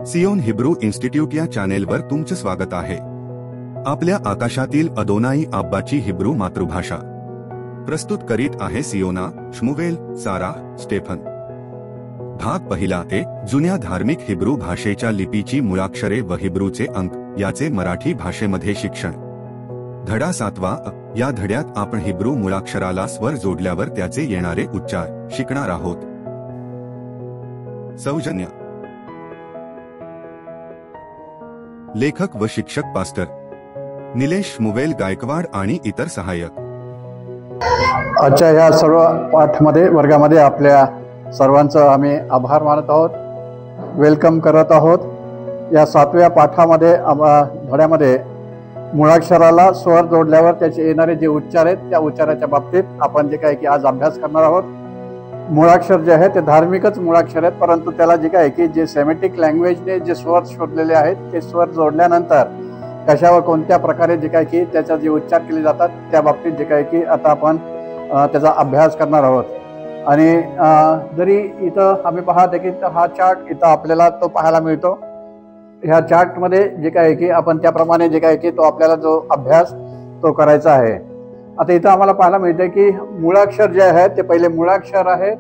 सियोन Hebrew institute या चॅनेलवर तुमचे स्वागत आहे। आपल्या आकाशातील अदोनाई आब्बाची हिब्रू मातृभाषा प्रस्तुत करीत आहे सियोना, श्मुवेल, सारा, स्टेफन। भाग पहिला ते जुन्या धार्मिक हिब्रू भाषेच्या लिपीची मुळाक्षरे व हिब्रूचे अंक याचे मराठी भाषेमध्ये शिक्षण। धडा 7वा। या धड्यात आपण हिब्रू मुळाक्षराला स्वर जोडल्यावर त्याचे येणारे उच्चार शिकणार आहोत। सौजन्य लेखक व शिक्षक पास्टर निलेश श्मुवेल गायकवाड आणि इतर सहाय्यक। आजच्या या सर्व पाठामध्ये वर्गामध्ये आपल्या सर्वांचं आम्ही आभार मानत आहोत, वेलकम करत आहोत। या 7व्या पाठामध्ये धड्यामध्ये मुळाक्षराला स्वर जोडल्यावर त्याचे येणारे जे उच्चार आहेत त्या उच्चाराच्या बाबतीत आपण जे काय की आज अभ्यास करणार आहोत। मुळाक्षर जे आहे ते धार्मिकच मुळाक्षर आहेत, परंतु त्याला जे काय की जे सेमेटिक लँग्वेजने जे स्वर शोधलेले आहेत ते स्वर जोडल्यानंतर कशावर कोणत्या प्रकारे जे काय की त्याचा जे उच्चार केले जातात त्या बाबतीत जे काय की आता आपण त्याचा अभ्यास करणार आहोत। आणि जरी इथं आम्ही पाहत की हा चार्ट इथं आपल्याला तो पाहायला मिळतो। ह्या चार्टमध्ये जे काय की आपण त्याप्रमाणे जे काय की तो आपल्याला जो अभ्यास तो करायचा आहे। आता इथं आम्हाला पाहायला मिळते की मुळाक्षर जे आहे ते पहिले मुळाक्षर आहे,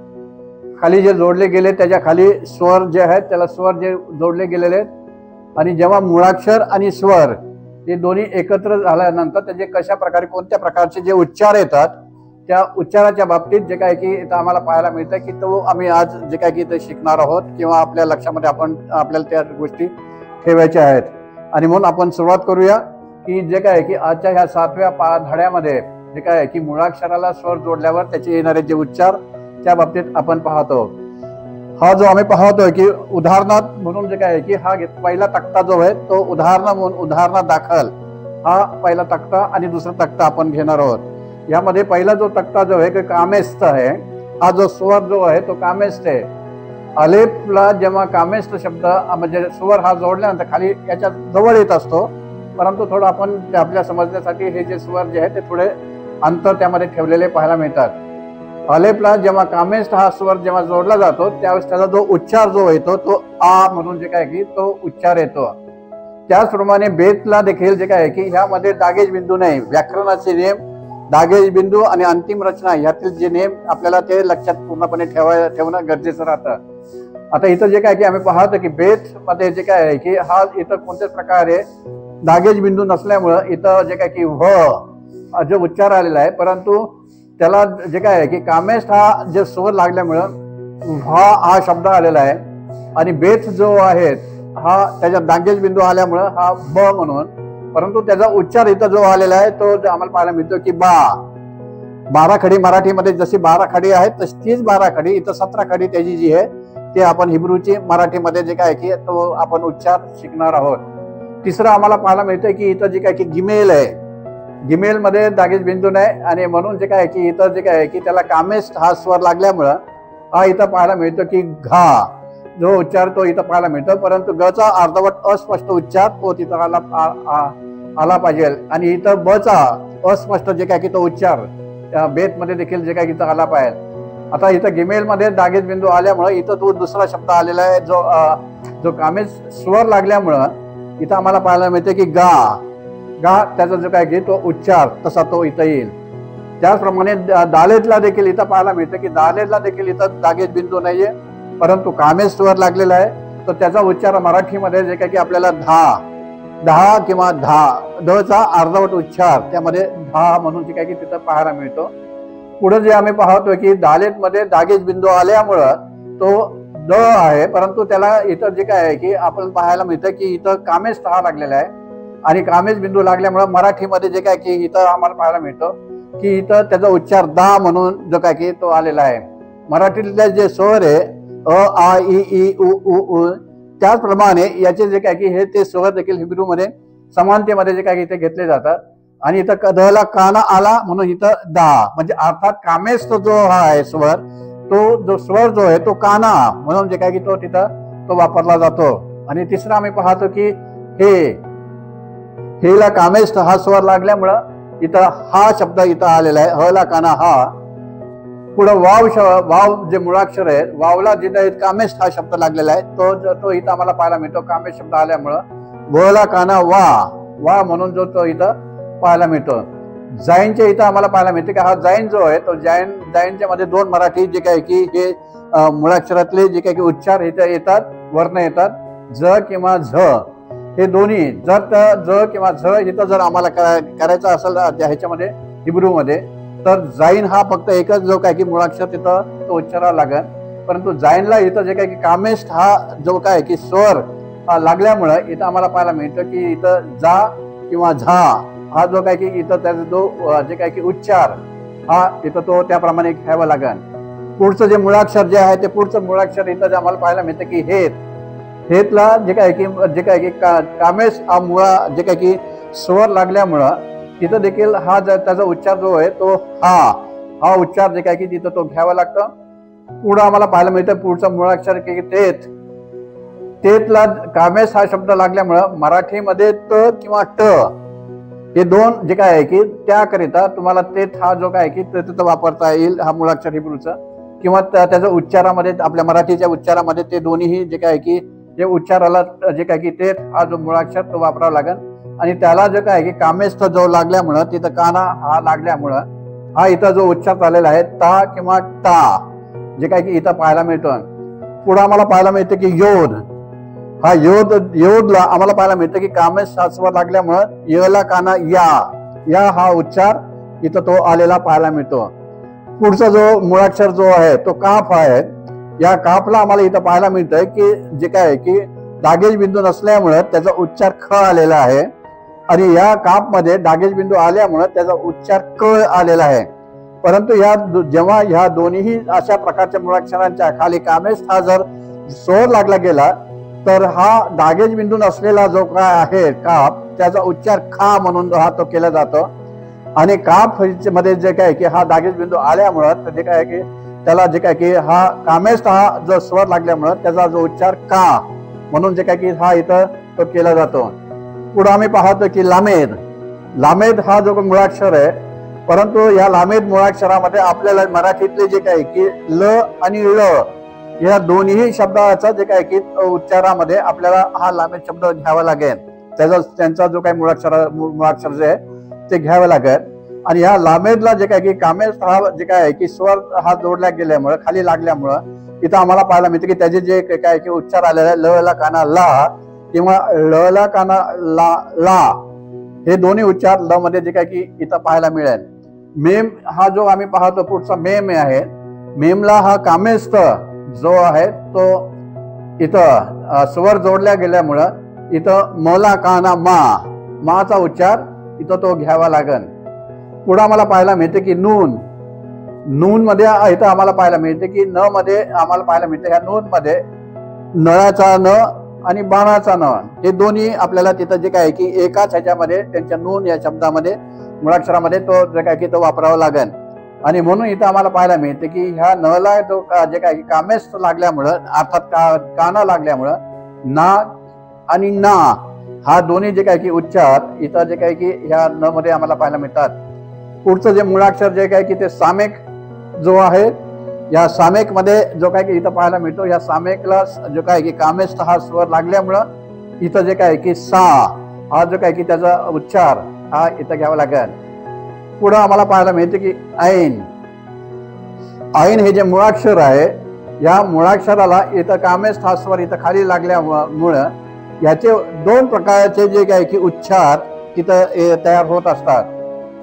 खाली जे जोडले गेले त्याच्या खाली स्वर जे आहेत त्याला स्वर जे जोडले गेलेले आहेत। आणि जेव्हा मुळाक्षर आणि स्वर हे दोन्ही एकत्र झाल्यानंतर त्याचे कशा प्रकारे कोणत्या प्रकारचे जे उच्चार येतात त्या उच्चाराच्या बाबतीत जे काय की इथं आम्हाला पाहायला मिळतं की तो आम्ही आज जे काय की ते शिकणार आहोत किंवा आपल्या लक्षामध्ये आपल्याला त्या गोष्टी ठेवायच्या आहेत। आणि म्हणून आपण सुरुवात करूया की जे काय की आजच्या ह्या 7व्या धड्यामध्ये जे काय की मुळाक्षराला स्वर जोडल्यावर त्याचे येणारे जे उच्चार त्या बाबतीत आपण पाहतो। हा जो आम्ही पाहतोय की उदाहरणार्थ म्हणून जे काय की हा पहिला तक्ता जो आहे तो उदाहरणात दाखल हा पहिला तक्ता आणि दुसरा तक्ता आपण घेणार आहोत। यामध्ये पहिला जो तक्ता जो आहे की कामेस्त आहे, हा जो स्वर जो आहे तो कामेस्त आहे। अलेफला जेव्हा कामेस्त शब्द म्हणजे स्वर हा जोडल्यानंतर खाली याच्या जवळ येत असतो, परंतु थोडं आपण आपल्या समजण्यासाठी हे जे स्वर जे आहे ते थोडे अंतर त्यामध्ये ठेवलेले पाहायला मिळतात। अलेफला जेव्हा कामेस्ट हा स्वर जेव्हा जोडला जातो त्यावेळेस त्याचा जो उच्चार जो येतो तो आ म्हणून जे काय की तो उच्चार येतो। त्याचप्रमाणे बेतला देखील जे काय की ह्यामध्ये दागेज बिंदू नाही, व्याकरणाचे नियम, दागेज बिंदू आणि अंतिम रचना ह्यातील जे नियम आपल्याला ते लक्षात पूर्णपणे ठेवणं गरजेचं राहतं। आता इथं जे काय की आम्ही पाहतो की बेत मध्ये जे काय आहे की हा इथं कोणत्याच प्रकारे दागेज बिंदू नसल्यामुळं इथं जे काय की व जो उच्चार आलेला आहे, परंतु त्याला जे काय आहे की कामेस्ट हा जे स्वर लागल्यामुळं हा शब्द आलेला आहे। आणि बेथ जो आहे हा त्याच्या दागेज बिंदू आल्यामुळं हा ब म्हणून, परंतु त्याचा उच्चार इथं जो आलेला आहे तो आम्हाला पाहायला मिळतो की 12 खडी मराठीमध्ये जशी 12 खडी आहेत तशीच 12 खडी इथं 17 खडी त्याची जी आहे ते आपण हिब्रूची मराठीमध्ये जे काय की तो आपण उच्चार शिकणार आहोत। तिसरं आम्हाला पाहायला मिळतं की इथं जे काय की गिमेल आहे, गिमेल मध्ये दागेज बिंदू नाही आणि म्हणून जे काय की इथं जे काय आहे की त्याला कामेस्ट हा स्वर लागल्यामुळं हा इथं पाहायला मिळतो की घा जो उच्चार तो इथं पाहायला मिळतो, परंतु गचा अर्धवट अस्पष्ट उच्चार तो तिथं आला पाहिजे। आणि इथं बचा अस्पष्ट जे काय की तो उच्चार बेत मध्ये देखील जे काय की आला पाहिजे। आता इथं गिमेल मध्ये दागेज बिंदू आल्यामुळे इथं तो दुसरा शब्द आलेला आहे जो कामेस्ट स्वर लागल्यामुळं इथं आम्हाला पाहायला मिळते की गा त्याचा जो काय की तो उच्चार तसा तो इथं येईल। त्याचप्रमाणे दालेदला देखील इथं पाहायला मिळतं की दालेदला देखील इथं दागेज बिंदू नाहीये, परंतु कामेस्ट स्वर लागलेला आहे, तर त्याचा उच्चार मराठीमध्ये जे काय की आपल्याला दहा किंवा ध चा अर्धवट उच्चार त्यामध्ये धा म्हणून जे काय की तिथं पाहायला मिळतो। पुढे जे आम्ही पाहतोय की दालेद मध्ये दागेज बिंदू आल्यामुळं तो द आहे, परंतु त्याला इथं जे काय आहे की आपण पाहायला मिळतं की इथं कामेस्ट हा लागलेला आहे आणि कामेस्ट बिंदू लागल्यामुळे मराठीमध्ये जे काय की इथं आम्हाला पाहायला मिळतं की इथं त्याचा उच्चार दा म्हणून जो काय की तो आलेला आहे। मराठीतले जे स्वर आहे अ आ इ उ उ त्याचप्रमाणे याचे जे काय की हे ते स्वर देखील हिब्रू मध्ये समानतेमध्ये जे काय की इथे घेतले जातात। आणि इथं कधला काना आला म्हणून इथं दा म्हणजे अर्थात कामेस्ट जो हा आहे स्वर तो जो स्वर जो आहे तो काना म्हणून जे काय की तो तिथं तो वापरला जातो। आणि तिसरा आम्ही पाहतो की हेला कामेस्ट हा स्वर लागल्यामुळं इथं हा शब्द इथं आलेला आहे, हला काना हा। पुढे वाव जे मुळाक्षर आहे, वावला जिथे कामेश हा शब्द लागलेला आहे, तो इथं आम्हाला पाहायला मिळतो. कामेश शब्द आल्यामुळं वला काना वा म्हणून तो इथं पाहायला मिळतो. जाईनच्या इथं आम्हाला पाहायला मिळते की हा जाईन जो आहे तो जाईनच्या मध्ये दोन मराठी जे काय की हे मुळाक्षरातले जे काही उच्चार इथे येतात, वर्ण येतात, ज किंवा झ, हे दोन्ही जर ज किंवा झ इथं जर आम्हाला करायचं असेल ह्याच्यामध्ये हिब्रू मध्ये, तर जाईन हा फक्त एकच जो काय की मुळाक्षर तिथं तो उच्चारावा लागेल. परंतु जाईनला इथं जे काय की कामेश हा जो काय की स्वर लागल्यामुळं इथं आम्हाला पाहायला मिळतं की इथं जा किंवा झा हा जो काय की इथं त्याचा जो जे काय की उच्चार हा इथं तो त्याप्रमाणे घ्यावा लागेल. पुढचं जे मुळाक्षर जे आहे ते पुढचं मुळाक्षर इथं जे आम्हाला पाहायला मिळतं की हेतला जे काय की कामेश हा मुळा जे काय की स्वर लागल्यामुळं तिथं देखील हा त्याचा उच्चार जो आहे तो हा उच्चार जे काय की तिथं तो घ्यावा लागतं. पुढं आम्हाला पाहायला मिळतं पुढचं मुळाक्षर की तेतला कामेश हा शब्द लागल्यामुळं मराठीमध्ये त किंवा ट हे दोन जे काय आहे की त्याकरिता तुम्हाला तेत हा जो काय की तिथं वापरता येईल हा मुळाक्षर हिब्रूचा, किंवा त्याच्या उच्चारामध्ये आपल्या मराठीच्या उच्चारामध्ये ते दोन्हीही जे काय की जे उच्चाराला जे काय की तेत हा जो मुळाक्षर तो वापरावा लागेल. आणि त्याला जे काय की कामेस्थ जो लागल्यामुळं तिथं काना हा लागल्यामुळं हा इथं जो उच्चार झालेला आहे ता किंवा टा जे काय की इथं पाहायला मिळतो. पुढे आम्हाला पाहायला मिळतं की योध हा योधला आम्हाला पाहायला मिळतं की कामेश हा स्वर लागल्यामुळं यला काना या हा उच्चार इथं तो आलेला पाहायला मिळतो. पुढचा जो मुळाक्षर जो आहे तो काफ आहे. या काफला आम्हाला इथं पाहायला मिळतंय की जे काय आहे की दागेज बिंदू नसल्यामुळं त्याचा उच्चार ख आलेला आहे, आणि या काफ मध्ये दागेज बिंदू आल्यामुळं त्याचा उच्चार क आलेला आहे. परंतु जेव्हा ह्या दोन्ही अशा प्रकारच्या मुळाक्षरांच्या खाली कामेश हा जर स्वर लागला गेला तर हा दागेज बिंदू नसलेला जो काय आहे काफ त्याचा उच्चार खा म्हणून हा तो केला जातो. आणि काफ मध्ये जे काय की हा दागेज बिंदू आल्यामुळं जे काय की त्याला जे काय की हा कामेश हा जो स्वर लागल्यामुळं त्याचा जो उच्चार का म्हणून जे काय की हा इथं तो केला जातो. पुढे आम्ही पाहतो की लामेद हा जो मुळाक्षर आहे, परंतु या लामेद मुळाक्षरामध्ये आपल्याला मराठीतले जे काय की ल आणि ळ या दोन्ही शब्दाचा जे काय की उच्चारामध्ये आपल्याला हा लामेद शब्द घ्यावा लागेल. त्यांचा जो काही मुळाक्षर जे आहे ते घ्यावं लागेल. आणि या लामेदला जे काय की कामेश हा जे काय आहे की स्वर हा जोडल्या गेल्यामुळे खाली लागल्यामुळं इथं आम्हाला पाहायला मिळते की त्याचे जे काय की उच्चार आलेले आहे ल ला काना ला किंवा ल ला काना ला हे दोन्ही उच्चार ल मध्ये जे काय की इथं पाहायला मिळेल. मेम हा जो आम्ही पाहतो पुढचा मेम आहे, मेमला हा कामेस्थ जो आहे तो इथं स्वर जोडल्या गेल्यामुळं इथं मला काना माचा उच्चार इथं तो घ्यावा लागेल. पुढे आम्हाला पाहायला मिळते की नून मध्ये इथं आम्हाला पाहायला मिळते की न मध्ये आम्हाला पाहायला मिळते ह्या नून मध्ये नळाचा न आणि बाणाचा न हे दोन्ही आपल्याला तिथं जे काय की एकाच ह्याच्यामध्ये त्यांच्या नून या शब्दामध्ये मुळाक्षरामध्ये तो जे काय की तो वापरावा लागेल. आणि म्हणून इथं आम्हाला पाहायला मिळते की ह्या नला जो जे काय की कामेश लागल्यामुळं अर्थात काना लागल्यामुळं ना आणि ना हा दोन्ही जे काय की उच्चार इथं जे काय की ह्या न मध्ये आम्हाला पाहायला मिळतात. पुढचं जे मुळाक्षर जे काय की ते सामेक जो आहे, या सामेक मध्ये जो काय की इथं पाहायला मिळतो, या सामेकला जो काय की कामेश हा स्वर लागल्यामुळं इथं जे काय की सा हा जो काय की त्याचा उच्चार हा इथं घ्यावा लागेल. पुढं आम्हाला पाहायला मिळते की ऐन हे जे मुळाक्षर आहे, या मुळाक्षराला इथं कामेश हा स्वर इथं खाली लागल्यामुळं याचे दोन प्रकारचे जे काय की उच्चार इथं तयार होत असतात.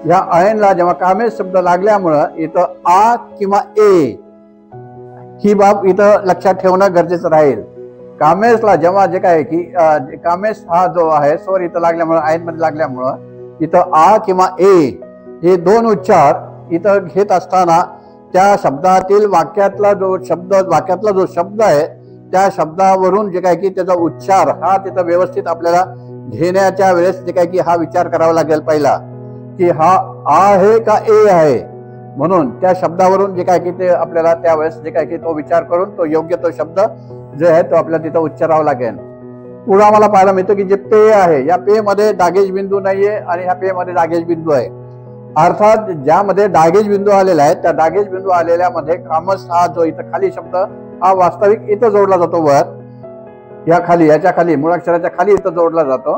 या ऐनला जेव्हा कामेश शब्द लागल्यामुळं इथं आ किंवा ए ही बाब इथं लक्षात ठेवणं गरजेचं राहील. कामेशला जेव्हा जे काय की कामेश हा जो आहे स्वर इथं लागल्यामुळं ऐन मध्ये लागल्यामुळं इथं आ किंवा ए हे दोन उच्चार इथं घेत असताना त्या शब्दातील वाक्यातला जो शब्द आहे त्या शब्दावरून जे काय की त्याचा उच्चार हा तिथं व्यवस्थित आपल्याला घेण्याच्या वेळेस जे काय की हा विचार करावा लागेल पहिला की हा आ आहे का ए आहे. म्हणून त्या शब्दावरून जे काय की ते आपल्याला त्यावेळेस जे काय की तो विचार करून तो योग्य तो शब्द जे आहे तो आपल्याला तिथं उच्चारावा लागेल. पुढे आम्हाला पाहायला मिळतं की जे पे आहे, या पे मध्ये दागेज बिंदू नाहीये आणि ह्या पे मध्ये दागेज बिंदू आहे. अर्थात ज्यामध्ये डागेज बिंदू आलेला आहे त्या डागेज बिंदू आलेल्या मध्ये कामस्थ हा जो इथं खाली शब्द हा वास्तविक इथं जोडला जातो वर या खाली याच्या खाली मुळाक्षराच्या खाली इथं जोडला जातो.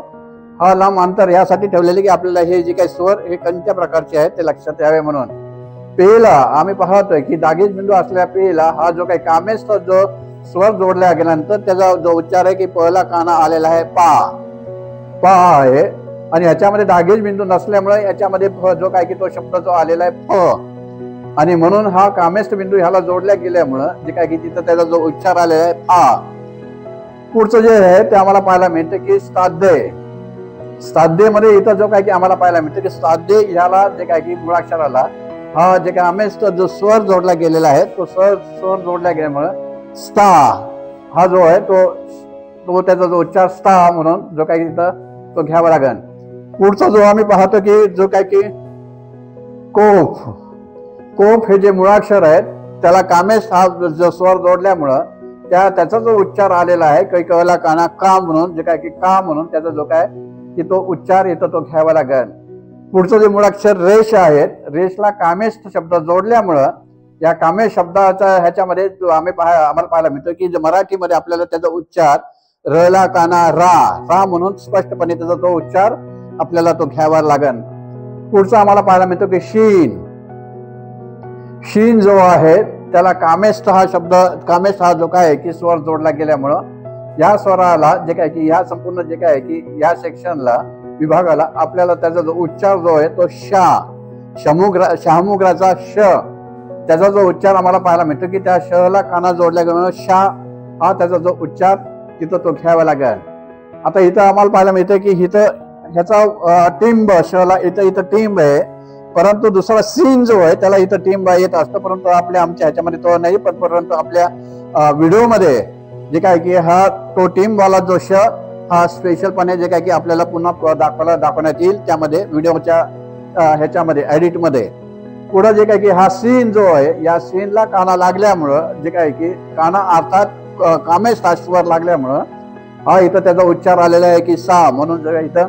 हा लांब अंतर यासाठी ठेवलेले की आपल्याला हे जे काही स्वर हे कोणत्या प्रकारचे आहेत ते लक्षात यावे म्हणून. पेला आम्ही पाहतोय की दागेज बिंदू असलेल्या पेला हा जो काही कामेस्थ जो स्वर जोडला गेल्यानंतर त्याचा जो उच्चार आहे की पहिला काना आलेला आहे पा पा आहे आणि याच्यामध्ये दागेज बिंदू नसल्यामुळे याच्यामध्ये फ जो काय की तो शब्द जो आलेला आहे फ आणि म्हणून हा कामेस्थ बिंदू ह्याला जोडल्या गेल्यामुळं जे काय की तिथं त्याचा जो उच्चार आलेला आहे फा. पुढचं जे आहे ते आम्हाला पाहायला मिळतं की साध्य मध्ये इथं जो काय की आम्हाला पाहायला मिळतं की साध्य ह्याला जे काय की मुळाक्षराला हा जे काय कामेस्थ जो स्वर जोडला गेलेला आहे तो स्वर जोडल्या गेल्यामुळं स्था हा जो आहे तो त्याचा जो उच्चार स्था म्हणून जो काही तिथं तो घ्यावा लागेल. पुढचा जो आम्ही पाहतो की जो काय की कोफ हे जे मुळाक्षर आहेत त्याला कामेस्थ हा जो स्वर जोडल्यामुळं त्याचा जो उच्चार आलेला आहे कैकवला काना का म्हणून जे काय की का म्हणून त्याचा जो काय की तो उच्चार येतो तो घ्यावा लागेल. पुढचं जे मुळाक्षर रेष आहेत रेषला कामेस्थ शब्द जोडल्यामुळं या कामेश शब्दाचा ह्याच्यामध्ये आम्हाला पाहायला मिळतो की मराठीमध्ये आपल्याला त्याचा उच्चार रला काना रा म्हणून स्पष्टपणे त्याचा तो उच्चार आपल्याला तो घ्यावा लागेल. पुढचा आम्हाला पाहायला मिळतो की शीन जो आहे त्याला कामेस्थ हा जो काय की स्वर जोडला गेल्यामुळं या स्वराला जे काय की ह्या संपूर्ण जे काय की या सेक्शनला विभागाला आपल्याला त्याचा जो उच्चार जो आहे तो शहामुग्राचा श त्याचा जो उच्चार आम्हाला पाहायला मिळतो की त्या शला काना जोडल्या गेल्यामुळे शा हा त्याचा जो उच्चार तिथं तो घ्यावा लागेल. आता इथं आम्हाला पाहायला मिळतं की इथं ह्याचा टिंब शला इथं टिंब आहे परंतु दुसरा सीन जो आहे त्याला इथं टिंब येत असतं परंतु आमच्या ह्याच्यामध्ये तो नाही परंतु आपल्या व्हिडिओमध्ये जे काय की हा तो टिंबवाला जो श हा स्पेशलपणे जे काय की आपल्याला पुन्हा दाखवण्यात येईल त्यामध्ये व्हिडिओच्या ह्याच्यामध्ये एडिटमध्ये. पुढे जे काय की हा सीन जो आहे या सीनला काना लागल्यामुळं जे काय की काना अर्थात कामेश स्वर लागल्यामुळं हा इथं त्याचा उच्चार आलेला आहे की सा म्हणून जे इथं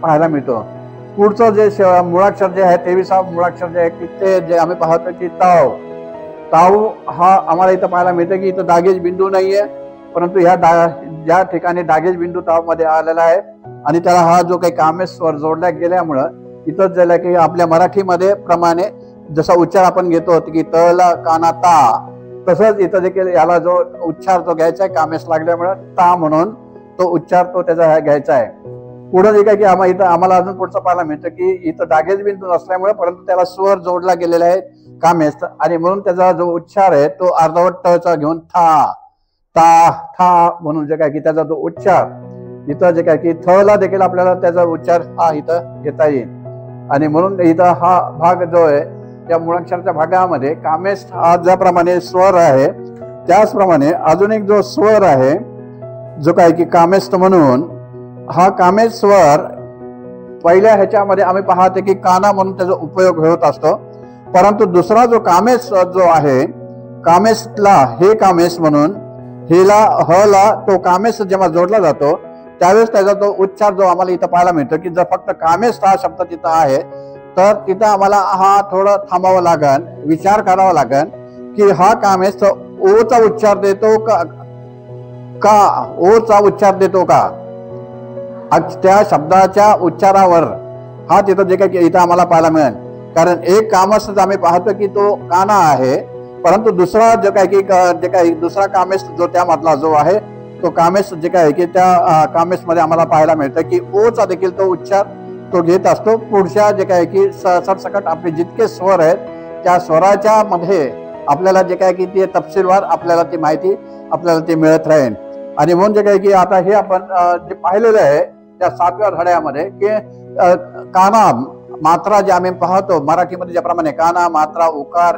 पाहायला मिळतो. पुढचं जे मुळाक्षर जे आहे 23 मुळाक्षर जे आहे की ते जे आम्ही पाहतो की ताव हा आम्हाला इथं पाहायला मिळतं की इथं दागेज बिंदू नाहीये परंतु ज्या ठिकाणी दागेज बिंदू ताव मध्ये आलेला आहे आणि त्याला हा जो काही कामेश स्वर जोडल्या गेल्यामुळं इथं झालं की आपल्या मराठीमध्ये प्रमाणे जसा उच्चार आपण घेतो की तला काना ता तसंच इथं देखील याला जो उच्चार तो घ्यायचा आहे कामेश लागल्यामुळे ता म्हणून तो उच्चार तो त्याचा घ्यायचा आहे. पुढे जे काय की आम्हाला अजून पुढचं पाहायला मिळतं की इथं दागेज बिंदू नसल्यामुळे परंतु त्याला स्वर जोडला गेलेला आहे कामेश आणि म्हणून त्याचा जो उच्चार आहे तो अर्धवट टचा घेऊन था म्हणून जे काय की त्याचा जो उच्चार इथं जे काय की थला देखील आपल्याला त्याचा उच्चार हा इथं घेता येईल आणि म्हणून इथं हा भाग जो आहे त्या मुळाक्षराच्या भागामध्ये कामेश हा ज्याप्रमाणे स्वर आहे त्याचप्रमाणे अजून एक जो स्वर आहे जो काय की कामेश म्हणून हा कामेश स्वर पहिल्या ह्याच्यामध्ये आम्ही पाहतो की काना म्हणून त्याचा उपयोग होत असतो परंतु दुसरा जो कामेश जो आहे कामेशला हे कामेश म्हणून हला तो कामेश जेव्हा जोडला जातो त्यावेळेस त्याचा तो उच्चार जो आम्हाला इथं पाहायला मिळतो की जर फक्त कामेश हा शब्द तिथं आहे तर तिथं आम्हाला हा थोडं थांबावं लागेल विचार करावा लागेल की हा कामेश ओचा उच्चार देतो का ओचा उच्चार देतो का त्या शब्दाच्या उच्चारावर हा तिथं जे काही इथं आम्हाला पाहायला मिळेल कारण एक कामेश आम्ही पाहतो की तो काना आहे परंतु दुसरा जे काही दुसरा कामेश जो त्यामधला जो आहे तो कामेश जे काय की त्या कामेश मध्ये आम्हाला पाहायला मिळतं की ओचा देखील तो उच्चार तो घेत असतो. पुढच्या जे काय की सरसकट आपले जितके स्वर आहेत त्या स्वराच्या मध्ये आपल्याला जे काय की ते तपशीलवार आपल्याला ती माहिती आपल्याला ते मिळत राहील आणि म्हणून जे काय की आता हे आपण जे पाहिलेलं आहे त्या 7व्या धड्यामध्ये की काना मात्रा जे आम्ही पाहतो मराठीमध्ये ज्याप्रमाणे काना मात्रा उकार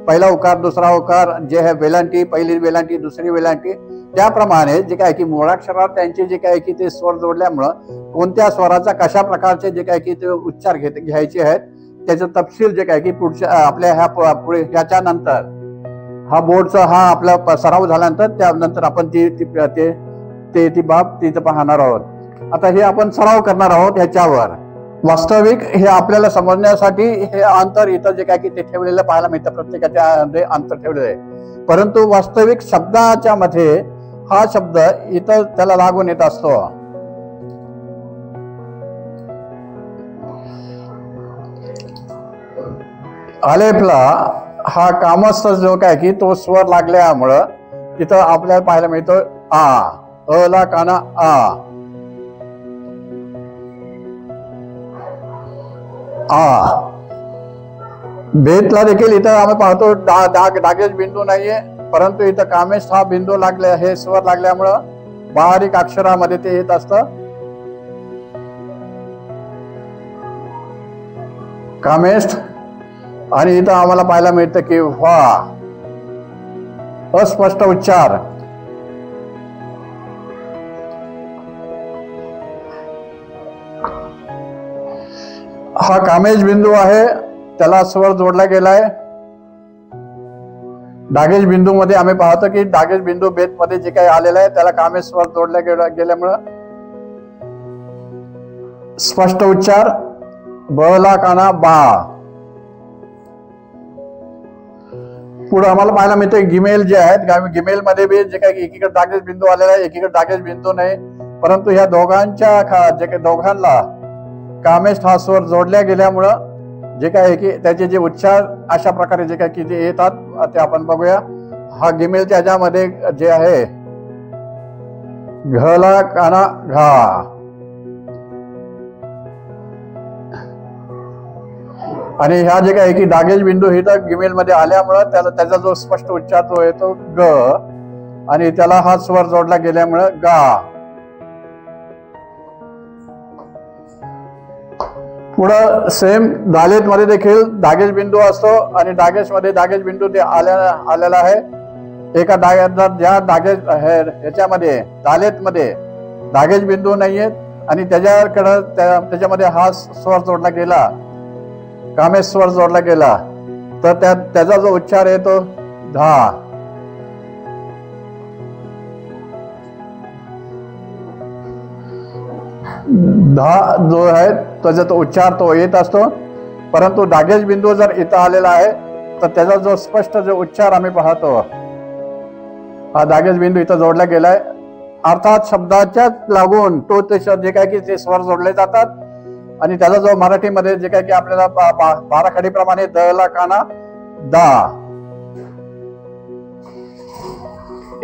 पहिला उकार दुसरा उकार जे आहे वेलांटी पहिली वेलांटी दुसरी वेलांटी त्याप्रमाणे जे काय की मुळाक्षरात त्यांचे जे काय की ते स्वर जोडल्यामुळं कोणत्या स्वराचा कशा प्रकारचे जे काय की ते उच्चार घ्यायचे आहेत त्याचं तपशील जे काय की पुढच्या आपल्या ह्या पुढे ह्याच्या नंतर हा बोर्डचा हा आपला सराव झाल्यानंतर त्यानंतर आपण ती बाब तिथं पाहणार आहोत. आता हे आपण सराव करणार आहोत ह्याच्यावर वास्तविक हे आपल्याला समजण्यासाठी हे अंतर इथं जे काय की ते ठेवलेलं पाहायला मिळतं, प्रत्येकाच्या मध्ये अंतर ठेवलेलं आहे. परंतु वास्तविक शब्दाच्या मध्ये हा शब्द इथं त्याला लागून येत असतो. आलेपला हा कामस्थ जो काय की तो स्वर लागल्यामुळं तिथं आपल्याला पाहायला मिळतो आ, अ ला काना आ, आ. बेतला देखील इथं आम्ही पाहतो डागेश बिंदू नाहीये, परंतु इथं कामेश हा बिंदू लागले, हे स्वर लागल्यामुळं बारीक अक्षरामध्ये ते येत असतं. कामेश. आणि इथं आम्हाला पाहायला मिळतं की व्हा, अस्पष्ट उच्चार. हा कामेश बिंदू आहे, त्याला स्वर जोडला गेलाय. डागेश बिंदू मध्ये आम्ही पाहतो की डागेश बिंदू बेत मध्ये जे काही आलेलं आहे त्याला कामेश स्वर जोडला गेल्यामुळं स्पष्ट उच्चार. बला काना बा. पुढे आम्हाला पाहायला मिळते गिमेल जे आहेत, गिमेल मध्ये बी जे काही एकीकडे डागेश बिंदू आलेला आहे, एकीकडे डागेश बिंदू नाही, परंतु ह्या दोघांच्या जे काही दोघांना कामेश हा स्वर जोडल्या गेल्यामुळं जे काय आहे की त्याचे जे उच्चार अशा प्रकारे जे काय की ते येतात ते आपण बघूया. हा गिमेल त्याच्यामध्ये जे आहे घला काना घा. आणि ह्या जे काय की डागेश बिंदू हे तर गिमेल मध्ये आल्यामुळं त्याचा जो स्पष्ट उच्चार तो येतो ग, आणि त्याला हा स्वर जोडला गेल्यामुळं गा. पुढं सेम दालेत मध्ये देखील डागेश बिंदू असतो, आणि डागेश मध्ये डागेश बिंदू ते आलेला आहे. एका ज्या डागेश ह्याच्यामध्ये दालेत मध्ये डागेश बिंदू नाहीयेत आणि त्याच्यामध्ये हा स्वर जोडला गेला, कामेश स्वर जोडला गेला, तर त्याचा जो उच्चार येतो धा. धा जो आहे त्याचा तो उच्चार तो येत असतो. परंतु डागेश बिंदू जर इथं आलेला आहे तर त्याचा जो स्पष्ट जो उच्चार आम्ही पाहतो, हा डागेश बिंदू इथं जोडला गेलाय. अर्थात शब्दाच्याच लागून तो ते जे काय की ते स्वर जोडले जातात, आणि त्याचा जो मराठीमध्ये जे काय की आपल्याला बाराखडीप्रमाणे द ला काना दा.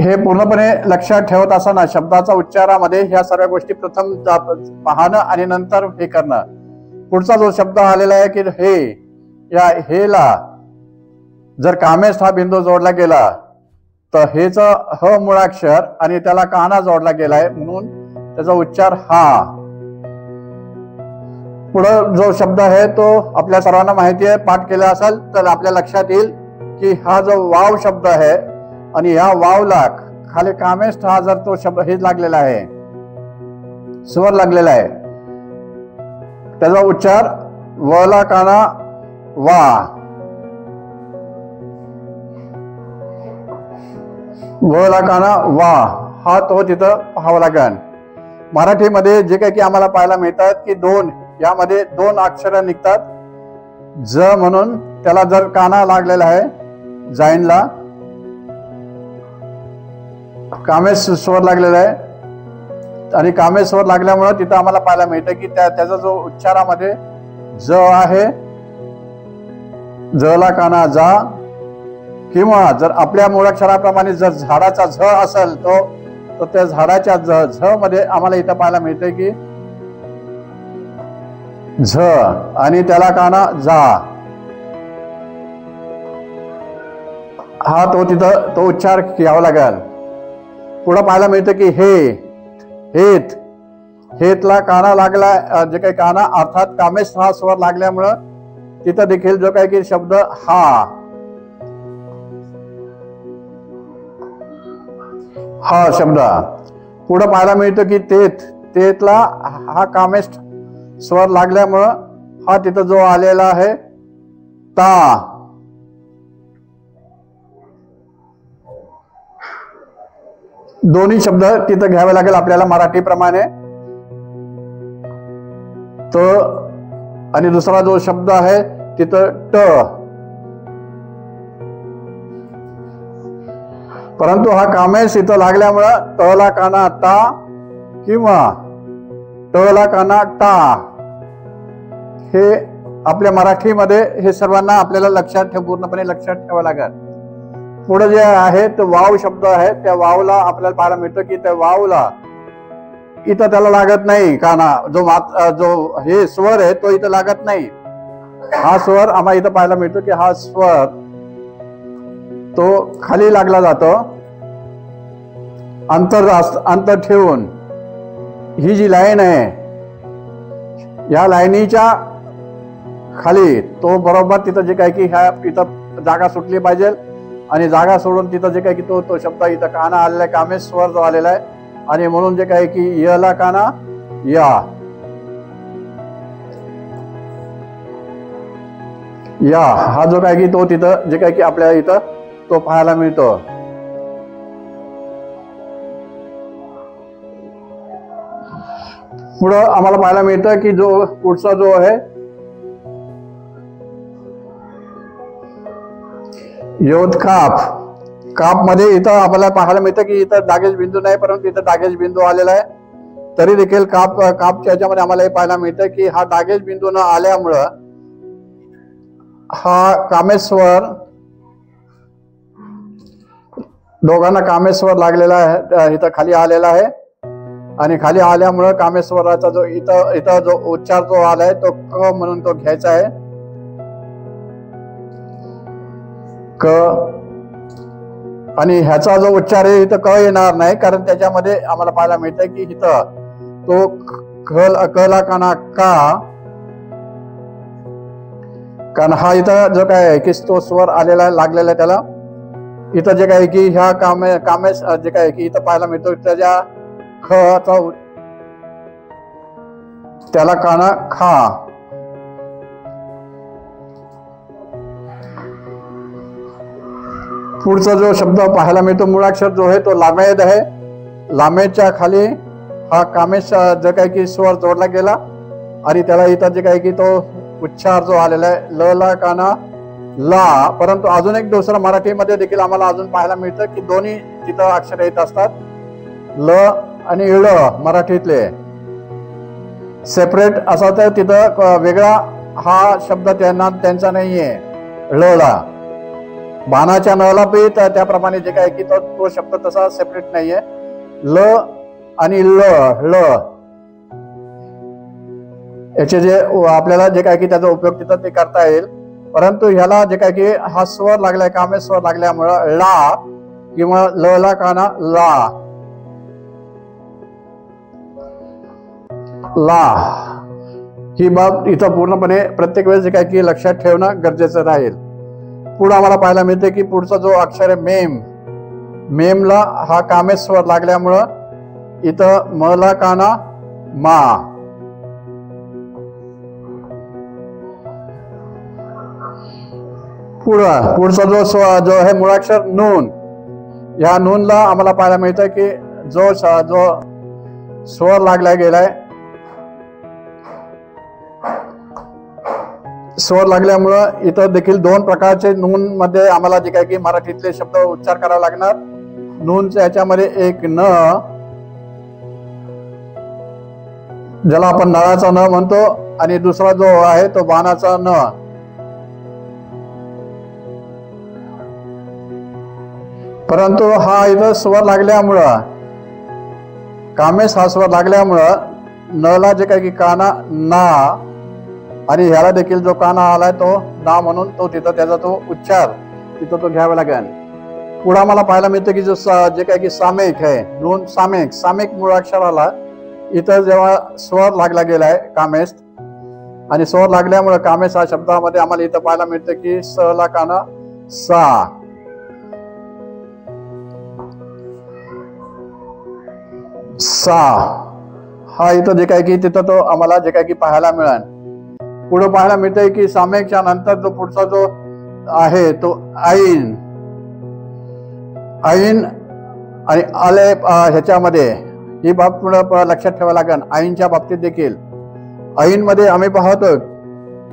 हे पूर्णपणे लक्षात ठेवत असताना शब्दाचा उच्चारामध्ये ह्या सर्व गोष्टी प्रथम पाहणं आणि नंतर हे करणं. पुढचा जो शब्द आलेला आहे की हे, या हेला जर कामेश हा बिंदू जोडला गेला तर हेच ह मुळाक्षर आणि त्याला काना जोडला गेलाय म्हणून त्याचा उच्चार हा. पुढं जो शब्द आहे तो आपल्या सर्वांना माहिती आहे, पाठ केला असेल तर आपल्या लक्षात येईल की हा जो वाव शब्द आहे आणि ह्या वावला खाली कामेश हा जर तो शब्द हे लागलेला आहे, स्वर लागलेला आहे, त्याचा उच्चार वला काना वा. वला काना वा हा तो तिथं पाहावा लागेल. मराठीमध्ये जे काही की आम्हाला पाहायला मिळतात की यामध्ये दोन अक्षर निघतात. ज म्हणून त्याला जर काना लागलेला आहे जाईनला, कामेश स्वर लागलेला आहे, आणि कामेश स्वर लागल्यामुळे तिथं आम्हाला पाहायला मिळतं की त्याचा जो उच्चारामध्ये ज आहे, ज ला काना जा, किंवा जर आपल्या मूळाक्षराप्रमाणे जर झाडाचा झ असेल तो त्या झाडाच्या झ मध्ये आम्हाला इथं पाहायला मिळतं की झ आणि त्याला काना जा. हा तो तिथं तो उच्चार घ्यावा लागेल. पुढे पाहायला मिळतं की हेत, हेतला काना लागला, जे काही काना अर्थात कामेश हा स्वर लागल्यामुळं तिथं देखील जो काही की शब्द हा शब्द. पुढे पाहायला मिळतं की तेतला हा कामेश स्वर लागल्यामुळं हा तिथं जो आलेला आहे ता. दोन्ही शब्द तिथं घ्यावे लागेल आपल्याला मराठीप्रमाणे. तो आणि दुसरा जो शब्द आहे तिथं ट, परंतु हा कामेश इथं लागल्यामुळं टला काना टा किंवा टला काना टा, हे आपल्या मराठीमध्ये हे सर्वांना आपल्याला लक्षात पूर्णपणे लक्षात ठेवावं लागेल. पुढे जे आहे तो वाव शब्द आहे, त्या वावला आपल्याला पाहायला मिळतं की त्या वावला इथं त्याला लागत नाही काना, जो हे स्वर आहे तो इथं लागत नाही. हा स्वर आम्हाला इथं पाहायला मिळतो की हा स्वर तो खाली लागला जातो अंतर ठेवून. ही जी लाईन आहे या लाईनीच्या खाली तो बरोबर तिथं जे काय की ह्या इथं जागा सुटली पाहिजे आणि जागा सोडून तिथं जे काय की तो शब्द इथं काना आलेला आहे, कामेश स्वर जो आलेला आहे. आणि म्हणून जे काय की यला काना या, या हा जो काय की तो तिथं जे काय की आपल्याला इथं तो पाहायला मिळतो. पुढं आम्हाला पाहायला मिळतं की जो पुढचा जो आहे योध काप, काप मध्ये इथं आपल्याला पाहायला मिळतं की इथं डागेश बिंदू नाही, परंतु इथं डागेश बिंदू आलेला आहे. तरी देखील कापच्या ह्याच्यामध्ये आम्हाला हे पाहायला मिळतं की हा डागेश बिंदू न आल्यामुळं हा कामेश्वर, दोघांना कामेश्वर लागलेला आहे, इथं खाली आलेला आहे. आणि खाली आल्यामुळं कामेश्वराचा जो इथं जो उच्चार जो आलाय तो क म्हणून तो घ्यायचा आहे. क, आणि ह्याचा जो उच्चार आहे इथं क येणार नाही, कारण त्याच्यामध्ये आम्हाला पाहायला मिळतंय की इथं तो कला काना का, कारण हा इथं जो काय आहे की तो स्वर आलेला आहे, लागलेला आहे त्याला. इथं जे काय की ह्या कामेश जे काय की इथं पाहायला मिळतो त्याच्या ख चा त्याला काना खा. पुढचा जो शब्द पाहायला मिळतो मूळाक्षर जो आहे तो लामेद आहे. लामेदच्या खाली हा कामेश जे काय की स्वर जोडला गेला आणि त्याला इथं जे काय की तो उच्चार जो आलेला आहे ल ला काना ला. परंतु अजून एक दुसरं मराठीमध्ये देखील आम्हाला अजून पाहायला मिळतं की दोन्ही तिथं अक्षर येत असतात, ल आणि ळ मराठीतले सेपरेट असा, तर तिथं वेगळा हा शब्द त्यांचा नाहीये. ळ ला बाणाच्या नला बी त्याप्रमाणे जे काय की तो शब्द तसा सेपरेट नाहीये. ल आणि ल याचे जे आपल्याला जे काय की त्याचा उपयोग तिथं ते करता येईल. परंतु ह्याला जे काय की हा स्वर लागलाय, कामेश स्वर लागल्यामुळं ला किंवा ल ला काना ला, ला ही बाब इथं पूर्णपणे प्रत्येक वेळेस जे काय की लक्षात ठेवणं गरजेचं राहील. पुढे आम्हाला पाहायला मिळते की पुढचा जो अक्षर आहे मेम, मेमला हा कामेश स्वर लागल्यामुळं इथं म ला काना मा. पुढचा जो आहे मूळाक्षर नून, या नूनला आम्हाला पाहायला मिळतं की जो स्वर लागला गेलाय, स्वर लागल्यामुळं इथं देखील दोन प्रकारचे नून मध्ये आम्हाला जे काय की मराठीतले शब्द उच्चार करावा लागणार. नूनच्या याच्यामध्ये एक न, ज्याला आपण नळाचा न म्हणतो, आणि दुसरा जो आहे तो बाणाचा न. परंतु हा इथं स्वर लागल्यामुळं, कामेश हा स्वर लागल्यामुळं नला जे काय की काना ना, आणि ह्याला देखील जो काना आलाय तो ना म्हणून तो तिथं त्याचा तो उच्चार तिथं तो घ्यावा लागेल. पुढे आम्हाला पाहायला मिळतं की जो जे काय की सामेक आहे, दोन सामेक, सामेक मूळाक्षराला इथं जेव्हा स्वर लागला गेलाय कामेश, आणि स्वर लागल्यामुळे कामेश हा शब्दामध्ये आम्हाला इथं पाहायला मिळतं की स ला काना सा. सा हा इथं जे काय की तिथं तो आम्हाला जे काय की पाहायला मिळेल. पुढे पाहायला मिळतंय की सामेकच्या नंतर जो पुढचा जो आहे तो ऐन, ऐन आणि आले ह्याच्यामध्ये ही बाब पुढे लक्षात ठेवावं लागेल. ऐनच्या बाबतीत देखील ऐन मध्ये आम्ही पाहतो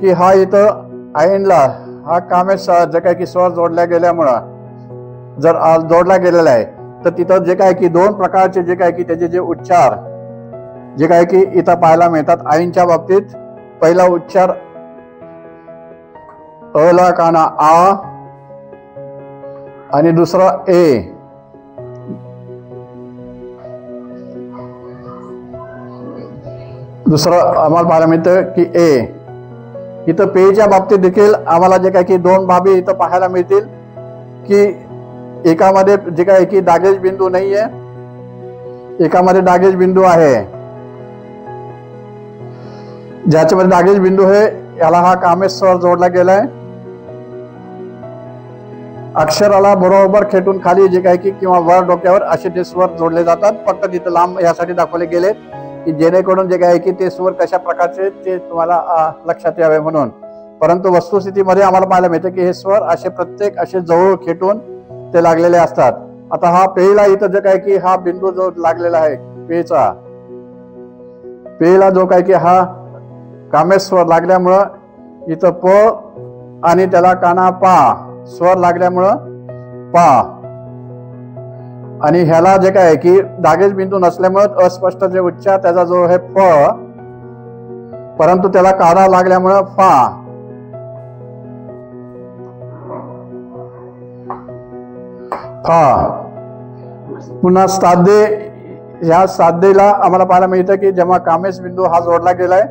की हा इथं ऐनला हा कामेश जे काय की स्वर जोडल्या गेल्यामुळं जर जोडला गेलेला आहे, तर तिथं जे काय की दोन प्रकारचे जे काय की त्याचे जे उच्चार जे काय की इथं पाहायला मिळतात. ऐनच्या बाबतीत पहिला उच्चार अ ला काना आ आणि दुसरा ए. दुसरं आम्हाला पाहायला मिळतं की ए. इथं पेच्या बाबतीत देखील आम्हाला जे काय की दोन बाबी इथं पाहायला मिळतील की एकामध्ये जे काय की दागेश बिंदू नाहीये, एकामध्ये दागेश बिंदू आहे. ज्याच्यामध्ये दागेश बिंदू आहे याला हा कामेश स्वर जोडला गेलाय. अक्षराला बरोबर खेटून खाली जे काय की किंवा वर डोक्यावर असे ते स्वर जोडले जातात. फक्त तिथं लांब यासाठी दाखवले गेलेत की जेणेकरून जे काय की ते स्वर कशा प्रकारचे ते तुम्हाला लक्षात यावे म्हणून. परंतु वस्तुस्थितीमध्ये आम्हाला पाहायला मिळतं की हे स्वर असे प्रत्येक असे जवळ खेटून ते लागलेले असतात. आता हा पेला इथं जे काय की हा बिंदू जो लागलेला आहे पेचा, पेला जो काय की हा कामेश स्वर लागल्यामुळं इथं प आणि त्याला काना पा स्वर लागल्यामुळं पा. आणि ह्याला जे काय की दागेश बिंदू नसल्यामुळं अस्पष्ट जे उच्चार त्याचा जो आहे प, परंतु त्याला काना लागल्यामुळं फा. फा. पुन्हा साधे, ह्या साधेला आम्हाला पाहायला मिळतं की जेव्हा कामेश बिंदू हा जोडला गेलाय,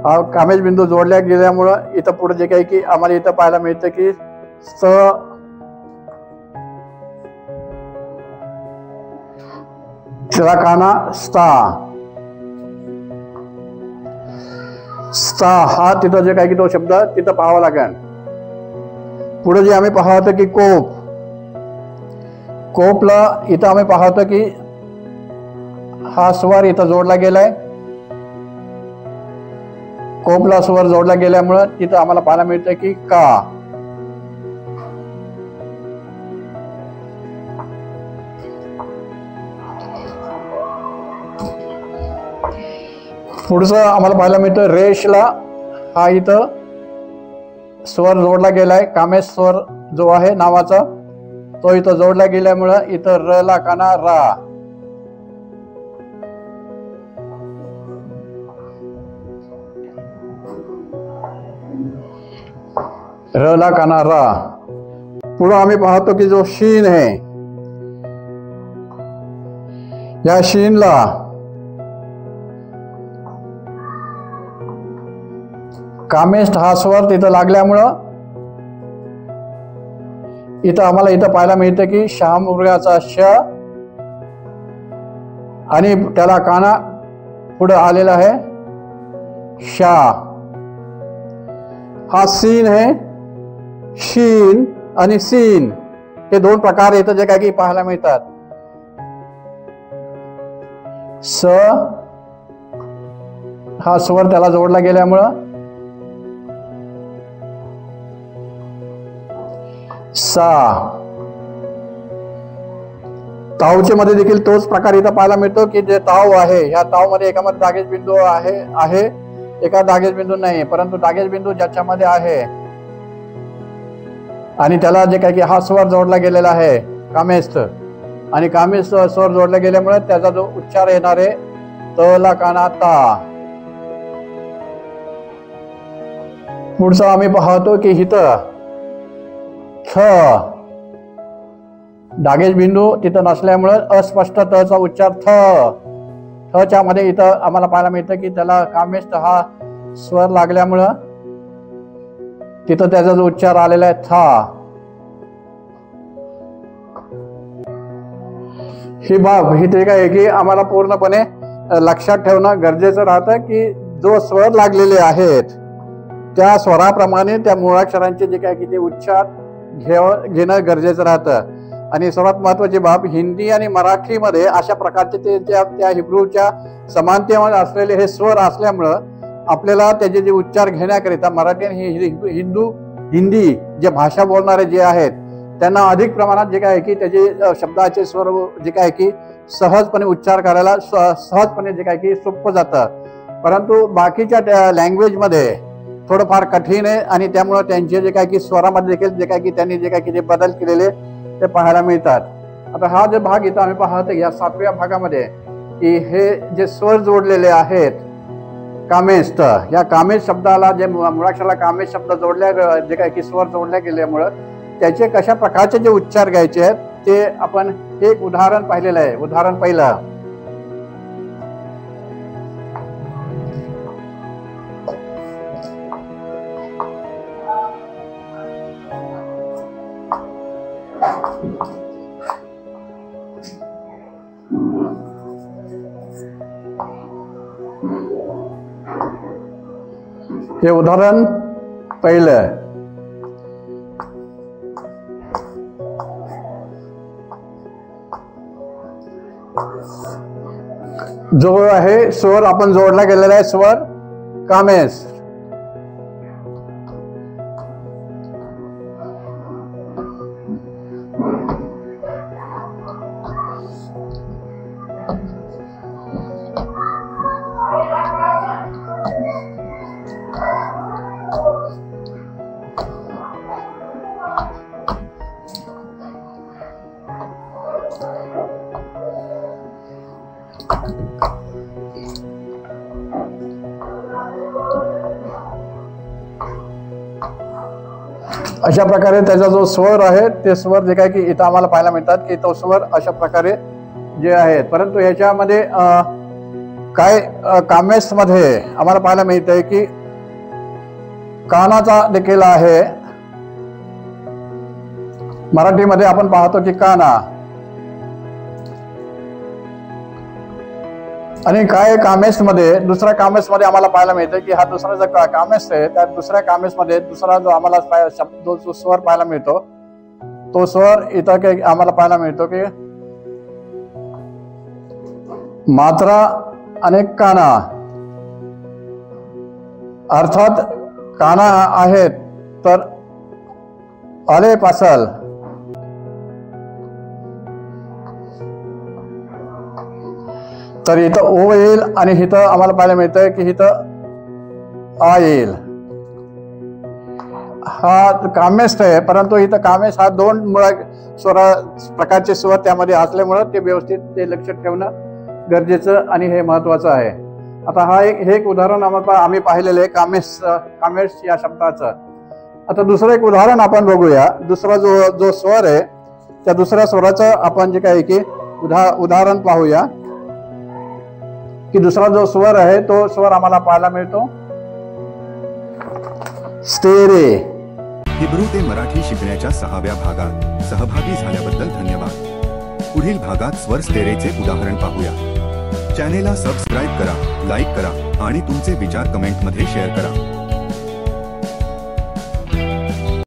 हा कामेश बिंदू जोडल्या गेल्यामुळं इथं पुढे जे काही की आम्हाला इथं पाहायला मिळतं की स, त्याला काना स्था. स्था हा तिथं जे काही की तो शब्द तिथं पाहावा लागेल. पुढे जे आम्ही पाहतो की कोप, कोपला इथं आम्ही पाहतो की हा स्वर इथं जोडला गेलाय. कोपला स्वर जोडला गेल्यामुळं तिथं आम्हाला पाहायला मिळतं की का. पुढचं आम्हाला पाहायला मिळतं रेशला हा इथं स्वर जोडला गेलाय. कामेश स्वर जो आहे नावाचा तो इथं जोडला गेल्यामुळं इथं र ला काना रा. र ला काना रा. पुढं आम्ही पाहतो की जो शीन आहे, या शीनला कामेश हा स्वर तिथं लागल्यामुळं इथं आम्हाला इथं पाहायला मिळतं की शहामृगाचा श आणि त्याला काना पुढे आलेला आहे शा. हा सीन आहे. शीन आणि सीन हे दोन प्रकार इथं जे काय की पाहायला मिळतात. स हा स्वर त्याला जोडला गेल्यामुळं सा. तावचे मध्ये देखील तोच प्रकार इथं पाहायला मिळतो की जे ताव आहे, ह्या ताव मध्ये एकामध्ये दागेश बिंदू आहे एका दागेश बिंदू नाही, परंतु दागेश बिंदू ज्याच्यामध्ये आहे आणि त्याला जे काय की हा स्वर जोडला गेलेला आहे कामेश, आणि कामेश स्वर जोडला गेल्यामुळे त्याचा जो उच्चार येणार आहे त ला काना ता. पुढचा आम्ही पाहतो की इथं थ दागेश बिंदू तिथं नसल्यामुळे अस्पष्ट त चा उच्चार थ. थ च्या मध्ये इथं आम्हाला पाहायला मिळतं की त्याला कामेश हा स्वर लागल्यामुळं तिथं त्याचा जो उच्चार आलेला आहे था. ही बाब ही ते काय की आम्हाला पूर्णपणे लक्षात ठेवणं गरजेचं राहतं की जो स्वर लागलेले आहेत त्या स्वराप्रमाणे त्या मूळाक्षरांचे जे काय की ते उच्चार घेणं गरजेचं राहतं. आणि सर्वात महत्वाची बाब, हिंदी आणि मराठीमध्ये अशा प्रकारचे ते त्या हिब्रूच्या समानतेमध्ये असलेले हे स्वर असल्यामुळं आपल्याला त्याचे जे उच्चार घेण्याकरिता मराठी आणि हिंदी जे भाषा बोलणारे जे आहेत त्यांना अधिक प्रमाणात जे काय की त्याचे शब्दाचे स्वर जे काय की सहजपणे उच्चार करायला सहजपणे जे काय की सोपं जातं. परंतु बाकीच्या लँग्वेजमध्ये थोडंफार कठीण आहे आणि त्यामुळं त्यांचे जे काय की स्वरामध्ये देखील जे काय की त्यांनी जे काय की जे बदल केलेले ते पाहायला मिळतात. आता हा जो भाग इथं आम्ही पाहतो या 7व्या भागामध्ये की हे जे स्वर जोडलेले आहेत कामेष्ट, या कामेश शब्दाला जे मुळाक्षराला कामेश शब्द जोडल्या जे काय की स्वर जोडल्या गेल्यामुळं त्याचे कशा प्रकारचे जे उच्चार घ्यायचे आहेत ते आपण एक उदाहरण पाहिलेलं आहे. उदाहरण पहिलं, हे उदाहरण पहिलं. जो आहे स्वर आपण जोडला गेलेला आहे स्वर कामेश. अशा प्रकारे त्याचा जो स्वर आहे ते स्वर जे काय की इथं आम्हाला पाहायला मिळतात की तो स्वर अशा प्रकारे जे आहेत. परंतु ह्याच्यामध्ये काय कामेश मध्ये आम्हाला पाहायला मिळतंय की कानाचा देखील आहे. मराठीमध्ये आपण पाहतो की काना, आणि काय कामेश मध्ये दुसऱ्या कामेश मध्ये आम्हाला पाहायला मिळतं की हा दुसरा जो कामेश आहे त्या दुसऱ्या कामेश मध्ये दुसरा जो आम्हाला शब्द जो स्वर पाहायला मिळतो तो स्वर इथं काही आम्हाला पाहायला मिळतो की मात्रा आणि काना, अर्थात काना आहेत तर आले पासल, तर इथं ओ येईल आणि इथं आम्हाला पाहायला मिळतंय की इथं आ येईल. हा कामेश आहे परंतु इथं कामेश हा दोन स्वर प्रकारचे स्वर त्यामध्ये असल्यामुळं ते व्यवस्थित ते लक्षात ठेवणं गरजेचं आणि हे महत्वाचं आहे. आता हा एक उदाहरण आम्ही पाहिलेलं आहे कामेश या शब्दाचं. आता दुसरं एक उदाहरण आपण बघूया. दुसरा जो स्वर आहे त्या दुसऱ्या स्वराचं आपण जे काही की उदाहरण पाहूया की दुसरा जो स्वर आहे तो स्वर आम्हाला पाहायला मिळतो स्टेरे. हिब्रू ते मराठी शिकण्याच्या 6व्या भागात सहभागी झाल्याबद्दल धन्यवाद. पुढील भागात स्वर स्टेरेचे उदाहरण पाहूया. चॅनेलला सबस्क्राईब करा, लाईक करा आणि तुमचे विचार कमेंटमध्ये शेअर करा.